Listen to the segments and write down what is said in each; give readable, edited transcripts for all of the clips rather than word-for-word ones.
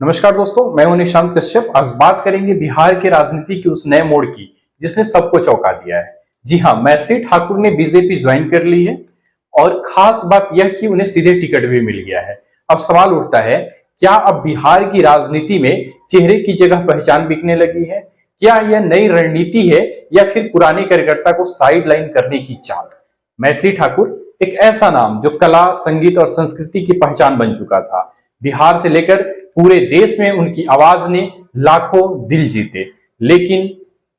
नमस्कार दोस्तों, मैं हूं निशांत कश्यप। आज बात करेंगे बिहार के राजनीति के उस नए मोड़ की जिसने सबको चौंका दिया है। जी हां, मैथिली ठाकुर ने बीजेपी ज्वाइन कर ली है और खास बात यह कि उन्हें सीधे टिकट भी मिल गया है। अब सवाल उठता है, क्या अब बिहार की राजनीति में चेहरे की जगह पहचान बिकने लगी है? क्या यह नई रणनीति है या फिर पुराने कार्यकर्ता को साइडलाइन करने की चाल? मैथिली ठाकुर एक ऐसा नाम जो कला, संगीत और संस्कृति की पहचान बन चुका था। बिहार से लेकर पूरे देश में उनकी आवाज ने लाखों दिल जीते, लेकिन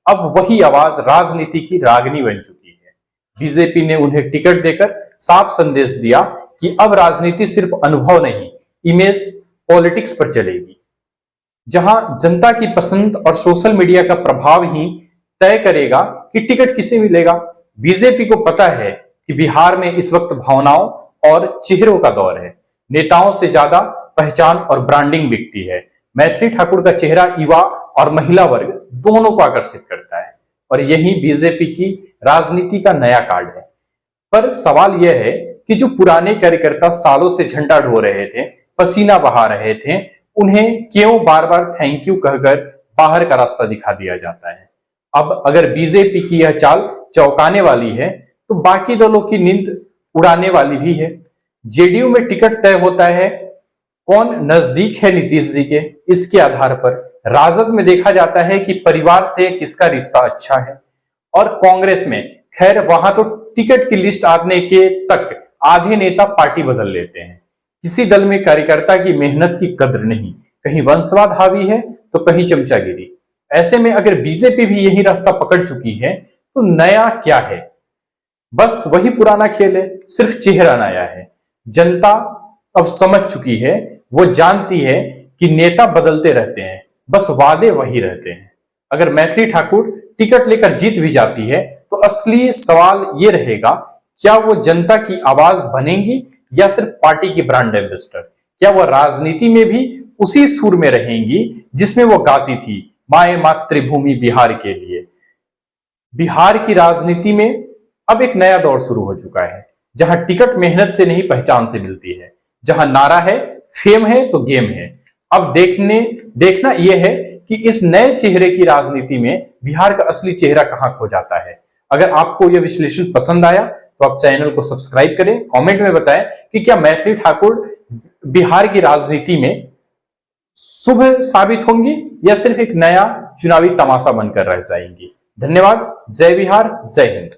अब वही आवाज राजनीति की रागनी बन चुकी है। बीजेपी ने उन्हें टिकट देकर साफ संदेश दिया कि अब राजनीति सिर्फ अनुभव नहीं, इमेज पॉलिटिक्स पर चलेगी, जहां जनता की पसंद और सोशल मीडिया का प्रभाव ही तय करेगा कि टिकट किसे मिलेगा। बीजेपी को पता है कि बिहार में इस वक्त भावनाओं और चेहरों का दौर है। नेताओं से ज्यादा पहचान और ब्रांडिंग बिकती है। मैथिली ठाकुर का चेहरा युवा और महिला वर्ग दोनों को आकर्षित करता है और यही बीजेपी की राजनीति का नया कार्ड है। पर सवाल यह है कि जो पुराने कार्यकर्ता सालों से झंडा ढो रहे थे, पसीना बहा रहे थे, उन्हें क्यों बार बार थैंक यू कहकर बाहर का रास्ता दिखा दिया जाता है? अब अगर बीजेपी की यह चाल चौंकाने वाली है तो बाकी दलों की नींद उड़ाने वाली भी है। जेडीयू में टिकट तय होता है कौन नजदीक है नीतीश जी के, इसके आधार पर। राजद में देखा जाता है कि परिवार से किसका रिश्ता अच्छा है, और कांग्रेस में खैर वहां तो टिकट की लिस्ट आने के तक आधे नेता पार्टी बदल लेते हैं। किसी दल में कार्यकर्ता की मेहनत की कद्र नहीं, कहीं वंशवाद हावी है तो कहीं चमचागिरी। ऐसे में अगर बीजेपी भी यही रास्ता पकड़ चुकी है तो नया क्या है? बस वही पुराना खेल है, सिर्फ चेहरा नया है। जनता अब समझ चुकी है, वो जानती है कि नेता बदलते रहते हैं, बस वादे वही रहते हैं। अगर मैथिली ठाकुर टिकट लेकर जीत भी जाती है तो असली सवाल ये रहेगा, क्या वो जनता की आवाज बनेंगी या सिर्फ पार्टी की ब्रांड एम्बेसडर? क्या वो राजनीति में भी उसी सुर में रहेंगी जिसमें वो गाती थी, माए मातृभूमि बिहार के लिए? बिहार की राजनीति में अब एक नया दौर शुरू हो चुका है, जहां टिकट मेहनत से नहीं पहचान से मिलती है, जहां नारा है फेम है तो गेम है। अब देखना यह है कि इस नए चेहरे की राजनीति में बिहार का असली चेहरा कहां खो जाता है। अगर आपको यह विश्लेषण पसंद आया तो आप चैनल को सब्सक्राइब करें, कमेंट में बताएं कि क्या मैथिली ठाकुर बिहार की राजनीति में शुभ साबित होंगी या सिर्फ एक नया चुनावी तमाशा बनकर रह जाएंगी। धन्यवाद। जय बिहार, जय हिंद।